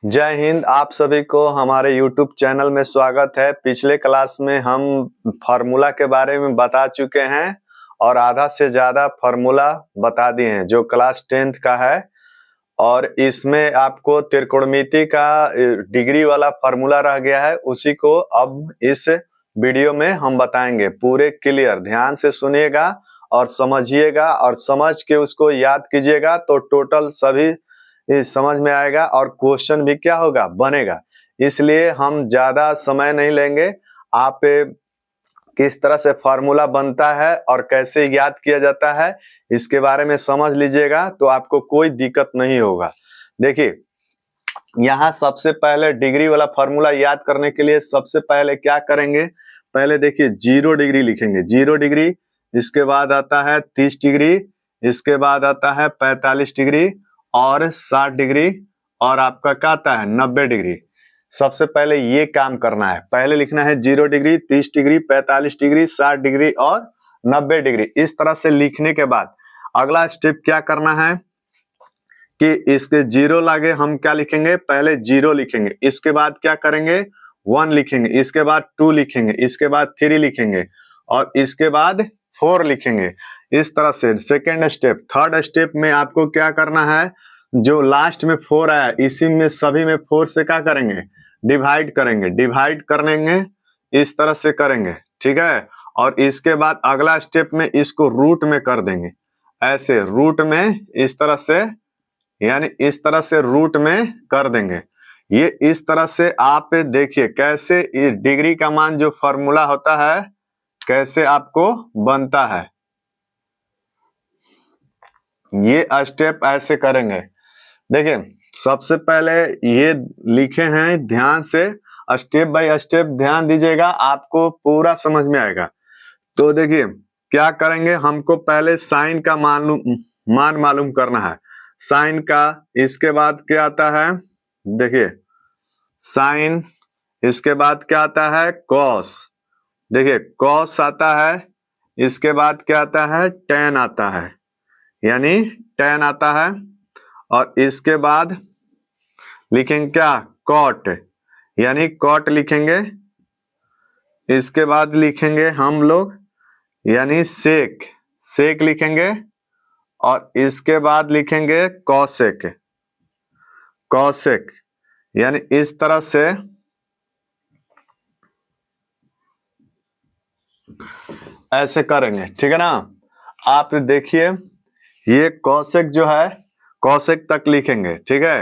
जय हिंद। आप सभी को हमारे YouTube चैनल में स्वागत है। पिछले क्लास में हम फार्मूला के बारे में बता चुके हैं और आधा से ज़्यादा फार्मूला बता दिए हैं जो क्लास 10th का है। और इसमें आपको त्रिकोणमिति का डिग्री वाला फार्मूला रह गया है, उसी को अब इस वीडियो में हम बताएंगे। पूरे क्लियर ध्यान से सुनिएगा और समझिएगा, और समझ के उसको याद कीजिएगा तो टोटल सभी समझ में आएगा और क्वेश्चन भी क्या होगा, बनेगा। इसलिए हम ज्यादा समय नहीं लेंगे। आप किस तरह से फार्मूला बनता है और कैसे याद किया जाता है इसके बारे में समझ लीजिएगा तो आपको कोई दिक्कत नहीं होगा। देखिए, यहाँ सबसे पहले डिग्री वाला फार्मूला याद करने के लिए सबसे पहले क्या करेंगे, पहले देखिए 0 डिग्री लिखेंगे। 0 डिग्री, इसके बाद आता है 30 डिग्री, इसके बाद आता है 45 डिग्री और 60 डिग्री, और आपका क्या आता है 90 डिग्री। सबसे पहले ये काम करना है। पहले लिखना है 0 डिग्री, 30 डिग्री, 45 डिग्री, 60 डिग्री और 90 डिग्री। इस तरह से लिखने के बाद अगला स्टेप क्या करना है कि इसके 0 लागे हम क्या लिखेंगे, पहले 0 लिखेंगे, इसके बाद क्या करेंगे 1 लिखेंगे, इसके बाद 2 लिखेंगे, इसके बाद 3 लिखेंगे और इसके बाद 4 लिखेंगे। इस तरह से सेकेंड स्टेप। थर्ड स्टेप में आपको क्या करना है, जो लास्ट में 4 आया इसी में सभी में 4 से क्या करेंगे, डिवाइड करेंगे। डिवाइड करेंगे इस तरह से करेंगे, ठीक है। और इसके बाद अगला स्टेप में इसको रूट में कर देंगे, ऐसे रूट में इस तरह से, यानी इस तरह से रूट में कर देंगे। ये इस तरह से आप देखिए कैसे इस डिग्री का मान जो फॉर्मूला होता है कैसे आपको बनता है। ये स्टेप ऐसे करेंगे। देखिए, सबसे पहले ये लिखे हैं, ध्यान से स्टेप बाय स्टेप ध्यान दीजिएगा, आपको पूरा समझ में आएगा। तो देखिए क्या करेंगे, हमको पहले साइन का मान मालूम करना है, साइन का। इसके बाद क्या आता है, देखिए साइन, इसके बाद क्या आता है कॉस, देखिए कॉस आता है। इसके बाद क्या आता है, टेन आता है, यानी टेन आता है। और इसके बाद लिखेंगे क्या, कॉट, यानी कॉट लिखेंगे। इसके बाद लिखेंगे हम लोग यानी सेक, सेक लिखेंगे। और इसके बाद लिखेंगे कॉसेक, कॉसेक, यानी इस तरह से ऐसे करेंगे, ठीक है ना। आप देखिए ये कॉसेक जो है कॉसेक तक लिखेंगे, ठीक है।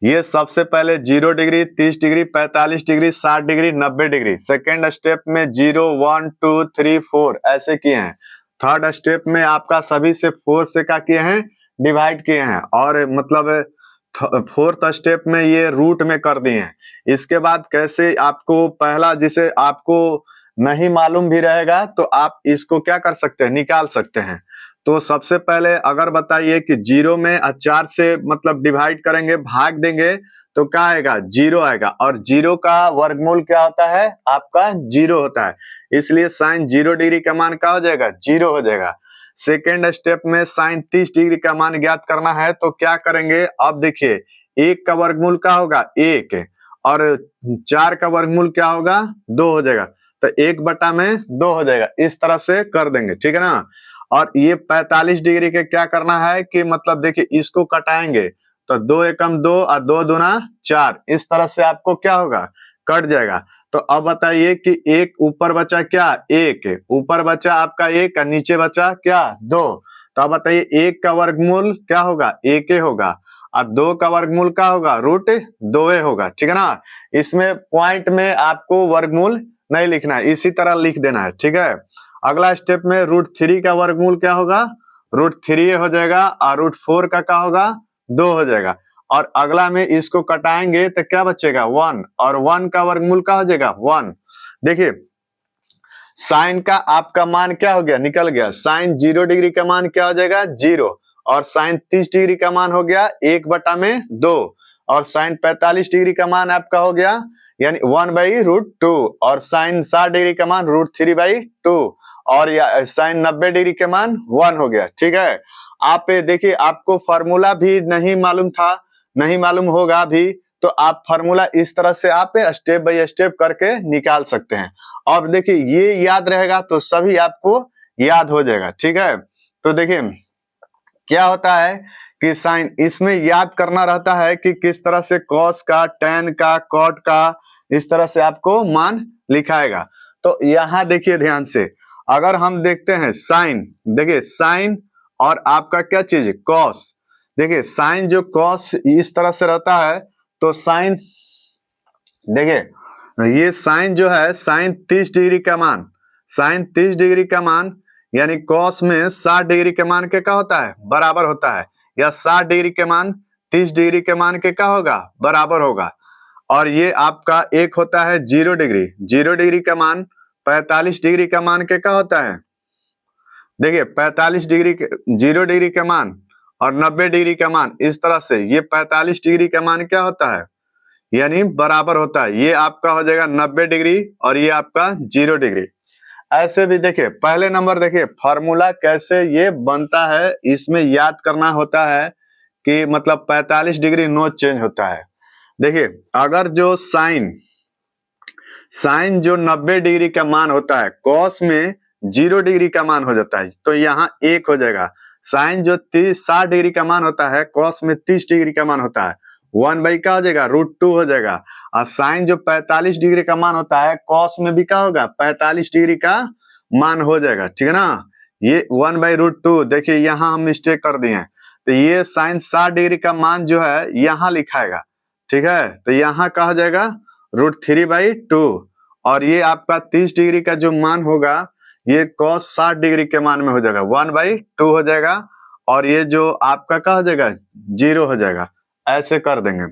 ये सबसे पहले 0 degree, 30 degree, 45 degree, 60 degree, 90 degree. Second step में 0, 1, 2, 3, 4 ऐसे किए हैं। थर्ड स्टेप में आपका सभी से 4 से क्या किए हैं, डिवाइड किए हैं। और मतलब फोर्थ स्टेप में ये रूट में कर दिए हैं। इसके बाद कैसे आपको पहला, जिसे आपको नहीं मालूम भी रहेगा तो आप इसको क्या कर सकते हैं, निकाल सकते हैं। तो सबसे पहले अगर बताइए कि 0 में 4 से मतलब डिवाइड करेंगे, भाग देंगे तो क्या आएगा, 0 आएगा। और 0 का वर्गमूल क्या होता है, आपका 0 होता है। इसलिए साइन 0 डिग्री का मान क्या हो जाएगा, 0 हो जाएगा। सेकेंड स्टेप में साइन 30 डिग्री का मान ज्ञात करना है तो क्या करेंगे, अब देखिए 1 का वर्गमूल क्या होगा, 1, और 4 का वर्गमूल क्या होगा, 2 हो जाएगा। तो 1/2 हो जाएगा। इस तरह से कर देंगे, ठीक है ना। और ये 45 डिग्री के क्या करना है कि मतलब देखिए इसको कटाएंगे तो 2 एकम 2 और 2 दूना 4, इस तरह से आपको क्या होगा, कट जाएगा। तो अब बताइए कि एक ऊपर बचा क्या, 1 ऊपर बचा आपका 1 और नीचे बचा क्या, 2। तो अब बताइए 1 का वर्गमूल क्या होगा, 1 होगा, और 2 का वर्गमूल क्या होगा, √2 होगा, ठीक है ना। इसमें पॉइंट में आपको वर्गमूल नहीं लिखना है, इसी तरह लिख देना है, ठीक है। अगला स्टेप में √3 का वर्गमूल क्या होगा, √3 हो जाएगा, और √4 का क्या होगा, 2 हो जाएगा। और अगला में इसको कटाएंगे तो क्या बचेगा, 1, और 1 का वर्गमूल क्या हो जाएगा, 1। देखिए साइन का आपका मान क्या हो गया, निकल गया। साइन 0 डिग्री का मान क्या हो जाएगा, 0, और साइन 30 डिग्री का मान हो गया 1/2, और साइन 45 डिग्री का मान आपका हो गया यानी 1/√2, और साइन 60 डिग्री का मान √3/2, और साइन 90 डिग्री के मान 1 हो गया, ठीक है। आप देखिए आपको फार्मूला भी नहीं मालूम था, नहीं मालूम होगा भी, तो आप फॉर्मूला इस तरह से आप स्टेप बाय स्टेप करके निकाल सकते हैं। अब देखिए ये याद रहेगा तो सभी आपको याद हो जाएगा, ठीक है। तो देखिए क्या होता है कि साइन इसमें याद करना रहता है कि किस तरह से कॉस का, टेन का, कॉट का, इस तरह से आपको मान लिखाएगा। तो यहां देखिए ध्यान से, अगर हम देखते हैं साइन, देखिए साइन और आपका क्या चीज कॉस, देखिए साइन जो कॉस इस तरह से रहता है तो साइन, देखिए ये साइन जो है साइन 30 डिग्री का मान, साइन 30 डिग्री का मान यानी कॉस में 60 डिग्री के मान के क्या होता है बराबर होता है, या 60 डिग्री के मान 30 डिग्री के मान के क्या होगा बराबर होगा। और ये आपका एक होता है 0 डिग्री, 0 डिग्री का मान 45 डिग्री का मान के क्या होता है, देखिए 45 डिग्री के 0 डिग्री के मान और 90 डिग्री का मान, इस तरह से ये 45 डिग्री का मान क्या होता है यानी बराबर होता है। ये आपका हो जाएगा 90 डिग्री और ये आपका 0 डिग्री। ऐसे भी देखिए पहले नंबर, देखिए फॉर्मूला कैसे ये बनता है, इसमें याद करना होता है कि मतलब 45 डिग्री नो चेंज होता है। देखिए अगर जो साइन जो 90 डिग्री का मान होता है कॉस में 0 डिग्री का मान हो जाता है, तो यहाँ 1 हो जाएगा। साइन जो 60 डिग्री का मान होता है कॉस में 30 डिग्री का मान होता है 1 बाई क्या हो जाएगा √2 हो जाएगा। और साइन जो 45 डिग्री का मान होता है कॉस में भी क्या होगा 45 डिग्री का मान हो जाएगा, ठीक है ना। ये 1 बाई √2, देखिए यहाँ हम मिस्टेक कर दिए हैं, तो ये साइन 60 डिग्री का मान जो है यहाँ लिखाएगा, ठीक है। तो यहाँ कहा जाएगा √3/2 और ये आपका 30 डिग्री का जो मान होगा ये cos 60 डिग्री के मान में हो जाएगा 1/2 हो जाएगा और ये जो आपका क्या हो जाएगा 0 हो जाएगा। ऐसे कर देंगे।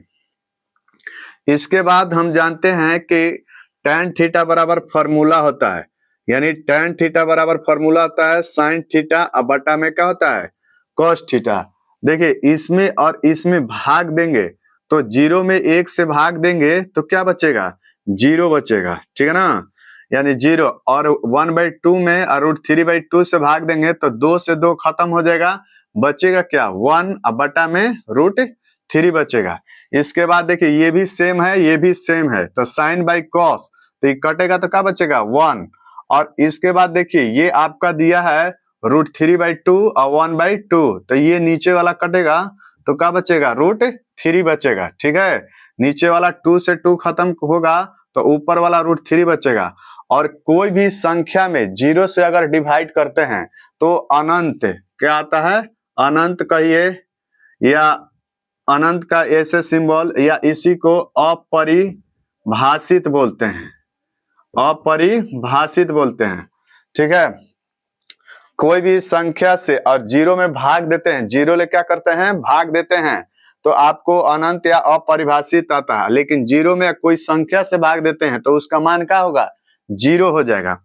इसके बाद हम जानते हैं कि tan थीटा बराबर फॉर्मूला होता है, यानी tan थीटा बराबर फॉर्मूला होता है sin थीटा अब बटा में क्या होता है cos थीटा। देखिए इसमें और इसमें भाग देंगे तो 0 में 1 से भाग देंगे तो क्या बचेगा 0 बचेगा, ठीक है ना, यानी 0। और 1/2 में और √3/2 से भाग देंगे तो 2 से 2 खत्म हो जाएगा, बचेगा क्या 1 अब बटा में √3 बचेगा। इसके बाद देखिए ये भी सेम है ये भी सेम है, तो साइन बाई कॉस तो ये कटेगा तो क्या बचेगा 1। और इसके बाद देखिए ये आपका दिया है √3/2 और 1/2, तो ये नीचे वाला कटेगा तो क्या बचेगा √3 बचेगा, ठीक है। नीचे वाला 2 से 2 खत्म होगा तो ऊपर वाला √3 बचेगा। और कोई भी संख्या में 0 से अगर डिवाइड करते हैं तो अनंत क्या आता है, अनंत कहिए या अनंत का ऐसे सिंबल या इसी को अपरिभाषित बोलते हैं, अपरिभाषित बोलते हैं, ठीक है। कोई भी संख्या से और 0 में भाग देते हैं, 0 ले क्या करते हैं भाग देते हैं तो आपको अनंत या अपरिभाषित आता है। लेकिन 0 में कोई संख्या से भाग देते हैं तो उसका मान क्या होगा 0 हो जाएगा।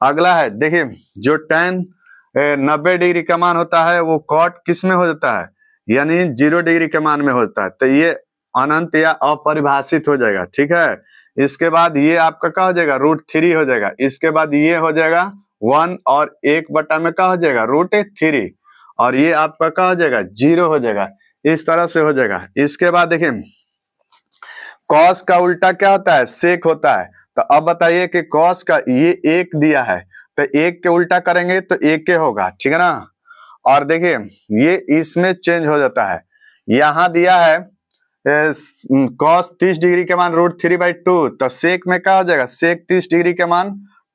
अगला है देखिए जो tan 90 डिग्री का मान होता है वो cot किस में हो जाता है यानी 0 डिग्री के मान में होता है, तो ये अनंत या अपरिभाषित हो जाएगा, ठीक है। इसके बाद ये आपका क्या हो जाएगा √3 हो जाएगा। इसके बाद ये हो जाएगा 1 और 1 बटा में क्या हो जाएगा √3 और ये आपका क्या हो जाएगा 0 हो जाएगा, इस तरह से हो जाएगा। इसके बाद देखिए cos का उल्टा क्या होता है sec होता है, तो अब बताइए कि cos का ये 1 दिया है तो 1 के उल्टा करेंगे तो 1 के होगा, ठीक है ना। और देखिए ये इसमें चेंज हो जाता है, यहाँ दिया है cos 30 डिग्री के मान √3/2 तो sec में क्या हो जाएगा sec 30 डिग्री के मान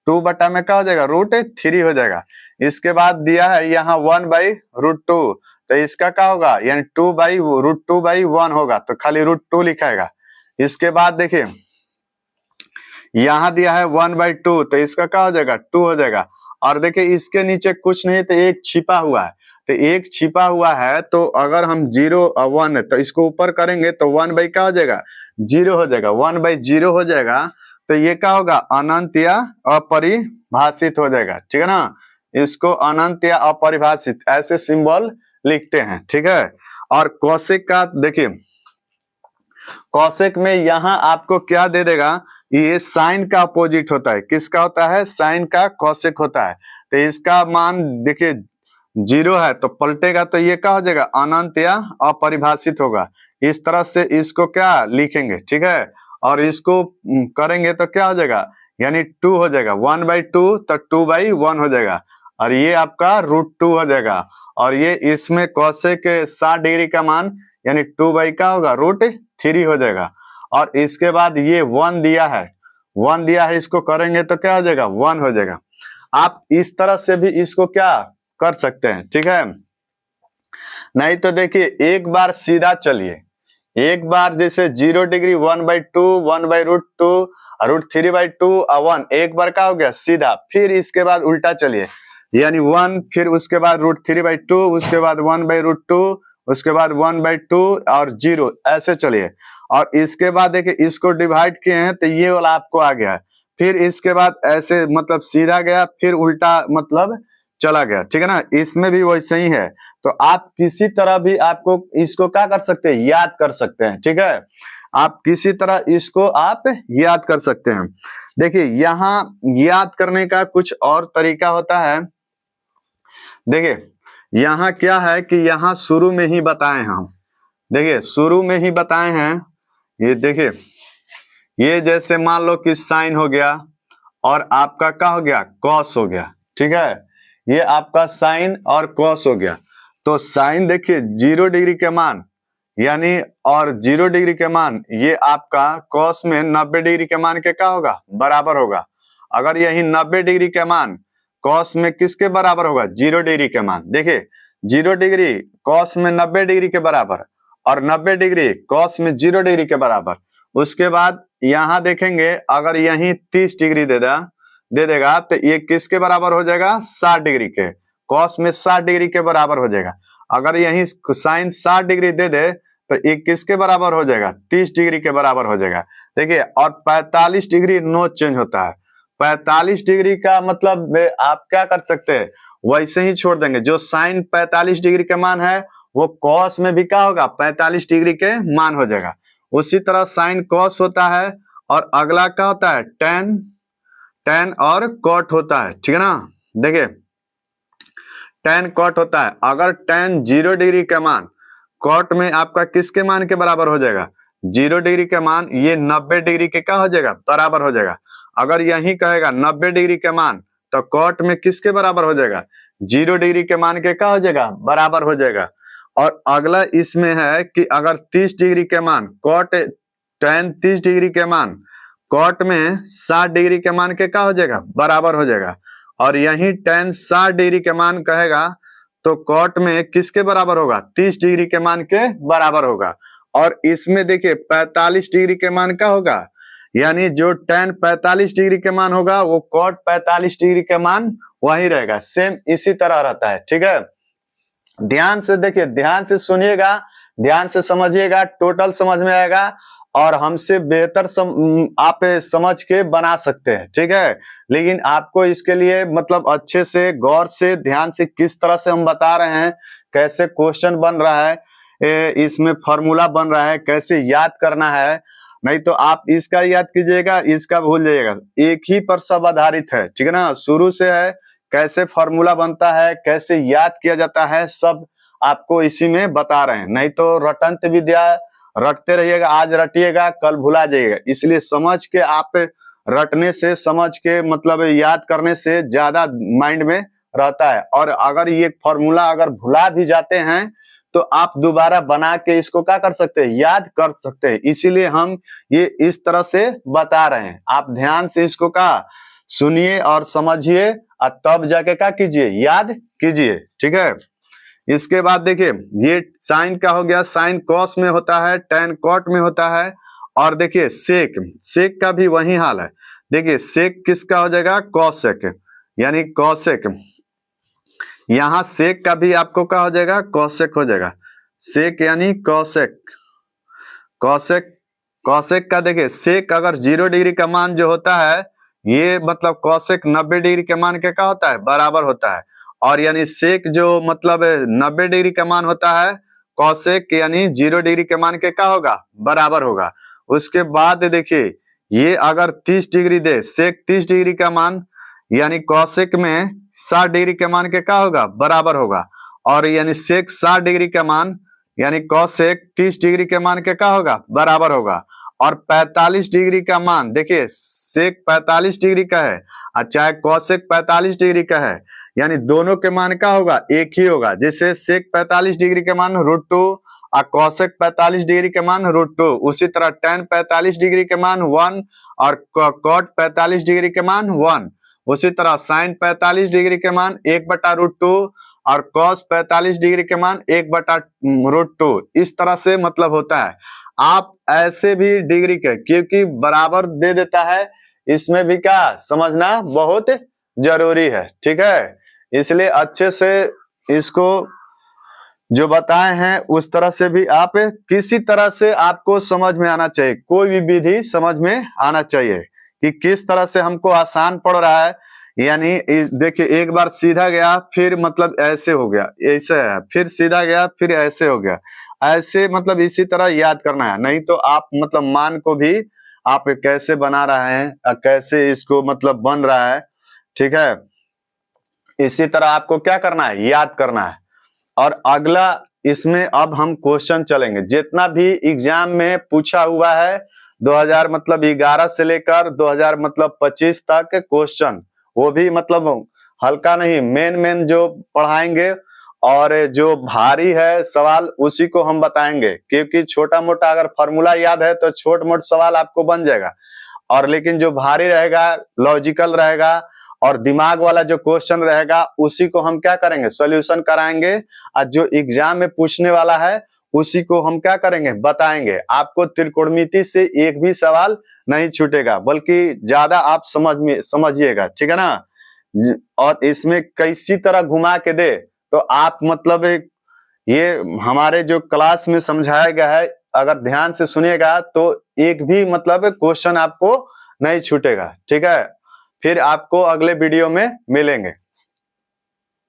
2 बटा में क्या हो जाएगा √3 हो जाएगा। इसके बाद दिया है यहाँ 1/√2 तो इसका क्या होगा यानी 2/√2/1 होगा तो खाली √2 लिखाएगा। इसके बाद देखिए यहाँ दिया है 1/2 तो इसका क्या हो जाएगा 2 हो जाएगा। और देखिए इसके नीचे कुछ नहीं तो एक छिपा हुआ है, तो एक छिपा हुआ है तो अगर हम 0 और 1 तो इसको ऊपर करेंगे तो 1 बाई क्या हो जाएगा 0 हो जाएगा, 1/0 हो जाएगा। तो ये क्या होगा अनंत या अपरिभाषित हो जाएगा, ठीक है ना। इसको अनंत या अपरिभाषित ऐसे सिंबल लिखते हैं, ठीक है। और कौशिक का देखिए कौशिक में यहाँ आपको क्या दे देगा, ये साइन का अपोजिट होता है, किसका होता है साइन का कौशिक होता है। तो इसका मान देखिए 0 है तो पलटेगा तो ये क्या हो जाएगा अनंत या अपरिभाषित होगा। इस तरह से इसको क्या लिखेंगे, ठीक है। और इसको करेंगे तो क्या हो जाएगा, यानी 2 हो जाएगा, 1/2 तो 2/1 हो जाएगा, और ये आपका √2 हो जाएगा। और ये इसमें कोसेक 60 डिग्री का मान यानी 2 का होगा √3 हो जाएगा। और इसके बाद ये 1 दिया है, 1 दिया है, इसको करेंगे तो क्या हो जाएगा, 1 हो जाएगा। आप इस तरह से भी इसको क्या कर सकते हैं, ठीक है। नहीं तो देखिए एक बार सीधा चलिए, एक बार जैसे 0 डिग्री 1/2 1/√2 √3/2 1, एक बार का हो गया सीधा। फिर इसके बाद उल्टा चलिए, यानी 1, फिर उसके बाद √3/2, उसके बाद 1/√2, उसके बाद 1/2 और 0, ऐसे चलिए। और इसके बाद देखिए इसको डिवाइड किए हैं तो ये वाला आपको आ गया। फिर इसके बाद ऐसे मतलब सीधा गया, फिर उल्टा मतलब चला गया, ठीक है ना। इसमें भी वैसे ही है। तो आप किसी तरह भी आपको इसको क्या कर सकते हैं, याद कर सकते हैं, ठीक है। आप किसी तरह इसको आप याद कर सकते हैं। देखिए यहाँ याद करने का कुछ और तरीका होता है। देखिए यहाँ क्या है कि यहाँ शुरू में ही बताए हम, देखिए शुरू में ही बताए हैं। ये देखिए ये जैसे मान लो कि साइन हो गया और आपका क्या हो गया, कॉस हो गया, ठीक है। ये आपका साइन और कॉस हो गया। तो साइन देखिए 0 डिग्री के मान यानी और 0 डिग्री के मान ये आपका कॉस में 90 डिग्री के मान के क्या होगा, बराबर होगा। अगर यही 90 डिग्री के मान कॉस में किसके बराबर होगा, 0 डिग्री के मान। देखिए 0 डिग्री कॉस में 90 डिग्री के बराबर और 90 डिग्री कॉस में 0 डिग्री के बराबर। उसके बाद यहाँ देखेंगे अगर यही 30 डिग्री दे देगा तो ये किसके बराबर हो जाएगा, 60 डिग्री के, कॉस में 60 डिग्री के बराबर हो जाएगा। अगर यही साइन 60 डिग्री दे दे तो ये किसके बराबर हो जाएगा, 30 डिग्री के बराबर हो जाएगा। देखिए और 45 डिग्री नो चेंज होता है। 45 डिग्री का मतलब आप क्या कर सकते हैं, वैसे ही छोड़ देंगे। जो साइन 45 डिग्री के मान है वो कॉस में भी क्या होगा, 45 डिग्री के मान हो जाएगा। उसी तरह साइन कॉस होता है और अगला क्या होता है, टेन और कॉट होता है, ठीक है ना। देखिए टेन कॉट होता है। अगर टेन 0 डिग्री का मान कॉट में आपका किसके मान के बराबर हो जाएगा, 0 डिग्री का मान ये 90 डिग्री के क्या हो जाएगा, बराबर हो जाएगा। अगर यही कहेगा 90 डिग्री के मान तो कॉट में किसके बराबर हो जाएगा, 0 डिग्री के मान के क्या हो जाएगा, बराबर हो जाएगा। और अगला इसमें है कि अगर 30 डिग्री के मान कॉट टेन 30 डिग्री के मान कॉट में 60 डिग्री के मान के क्या हो जाएगा, बराबर हो जाएगा। और यही टेन 60 डिग्री के मान कहेगा तो कॉट में किसके बराबर होगा, 30 डिग्री के मान के बराबर होगा। और इसमें देखिए 45 डिग्री के मान का होगा, यानी जो टेन 45 डिग्री के मान होगा वो कॉट 45 डिग्री के मान वही रहेगा, सेम इसी तरह रहता है, ठीक है। ध्यान से देखिए, ध्यान से सुनिएगा, ध्यान से समझिएगा, टोटल समझ में आएगा और हमसे बेहतर आप समझ के बना सकते हैं, ठीक है। लेकिन आपको इसके लिए मतलब अच्छे से गौर से ध्यान से किस तरह से हम बता रहे हैं, कैसे क्वेश्चन बन रहा है, इसमें फॉर्मूला बन रहा है, कैसे याद करना है। नहीं तो आप इसका याद कीजिएगा, इसका भूल जाइएगा। एक ही पर सब आधारित है, ठीक है ना। शुरू से है कैसे फॉर्मूला बनता है, कैसे याद किया जाता है, सब आपको इसी में बता रहे हैं। नहीं तो रटंत विद्या रटते रहिएगा, आज रटिएगा कल भुला जाइएगा। इसलिए समझ के आप रटने से, समझ के मतलब याद करने से ज्यादा माइंड में रहता है। और अगर ये फॉर्मूला अगर भुला भी जाते हैं तो आप दोबारा बना के इसको क्या कर सकते हैं, याद कर सकते हैं। इसीलिए हम ये इस तरह से बता रहे हैं। आप ध्यान से इसको का सुनिए और समझिए और तब जाके क्या कीजिए, याद कीजिए, ठीक है। इसके बाद देखिए ये साइन का हो गया, साइन कॉस में होता है, टेन कॉट में होता है। और देखिए सेक का भी वही हाल है। देखिए सेक किसका हो जाएगा, कॉसेक यानी कॉसेक। यहाँ सेक का भी आपको क्या हो जाएगा, कॉसेक हो जाएगा। सेक यानी कॉसेक, कॉसेक का देखिए सेक अगर 0 डिग्री का मान जो होता है ये मतलब कॉसेक 90 डिग्री के मान के क्या होता है, बराबर होता है। और यानी सेक जो मतलब 90 डिग्री का मान होता है, कॉसेक यानी 0 डिग्री के मान के क्या होगा, बराबर होगा। उसके बाद देखिए ये अगर 30 डिग्री दे, सेक 30 डिग्री का मान यानी कॉसेक में 60 डिग्री के मान के क्या होगा, बराबर होगा। और यानी सेक 60 डिग्री का मान यानी कॉसेक 30 डिग्री के मान के क्या होगा, बराबर होगा। और 45 डिग्री का मान, देखिए सेक 45 डिग्री का है और चाहे कॉसेक 45 डिग्री का है, यानी दोनों के मान क्या होगा, एक ही होगा। जैसे सेक 45 डिग्री के मान √2 और कॉसेक 45 डिग्री के मान √2, उसी तरह tan 45 डिग्री के मान 1 और cot 45 डिग्री के मान 1, उसी तरह sin 45 डिग्री के मान 1/√2 और cos 45 डिग्री के मान 1/√2। इस तरह से मतलब होता है। आप ऐसे भी डिग्री के, क्योंकि बराबर दे देता है, इसमें भी क्या समझना बहुत जरूरी है, ठीक है। इसलिए अच्छे से इसको जो बताए हैं उस तरह से भी आप किसी तरह से आपको समझ में आना चाहिए, कोई भी विधि समझ में आना चाहिए कि किस तरह से हमको आसान पड़ रहा है। यानी देखिए एक बार सीधा गया फिर मतलब ऐसे हो गया, ऐसे है, फिर सीधा गया फिर ऐसे हो गया, ऐसे मतलब इसी तरह याद करना है। नहीं तो आप मतलब मान को भी आप कैसे बना रहे हैं, कैसे इसको मतलब बन रहा है, ठीक है। इसी तरह आपको क्या करना है, याद करना है। और अगला इसमें अब हम क्वेश्चन चलेंगे, जितना भी एग्जाम में पूछा हुआ है 2000 मतलब 11 से लेकर 2000 मतलब 25 तक क्वेश्चन, वो भी मतलब हल्का नहीं, मेन जो पढ़ाएंगे और जो भारी है सवाल उसी को हम बताएंगे। क्योंकि छोटा मोटा अगर फॉर्मूला याद है तो छोट मोट सवाल आपको बन जाएगा, और लेकिन जो भारी रहेगा, लॉजिकल रहेगा और दिमाग वाला जो क्वेश्चन रहेगा उसी को हम क्या करेंगे, सॉल्यूशन कराएंगे। और जो एग्जाम में पूछने वाला है उसी को हम क्या करेंगे, बताएंगे। आपको त्रिकोणमिति से एक भी सवाल नहीं छूटेगा, बल्कि ज्यादा आप समझिएगा, ठीक है ना। और इसमें किसी तरह घुमा के दे तो आप मतलब ये हमारे जो क्लास में समझाया गया है, अगर ध्यान से सुनिएगा तो एक भी मतलब क्वेश्चन आपको नहीं छूटेगा, ठीक है। फिर आपको अगले वीडियो में मिलेंगे।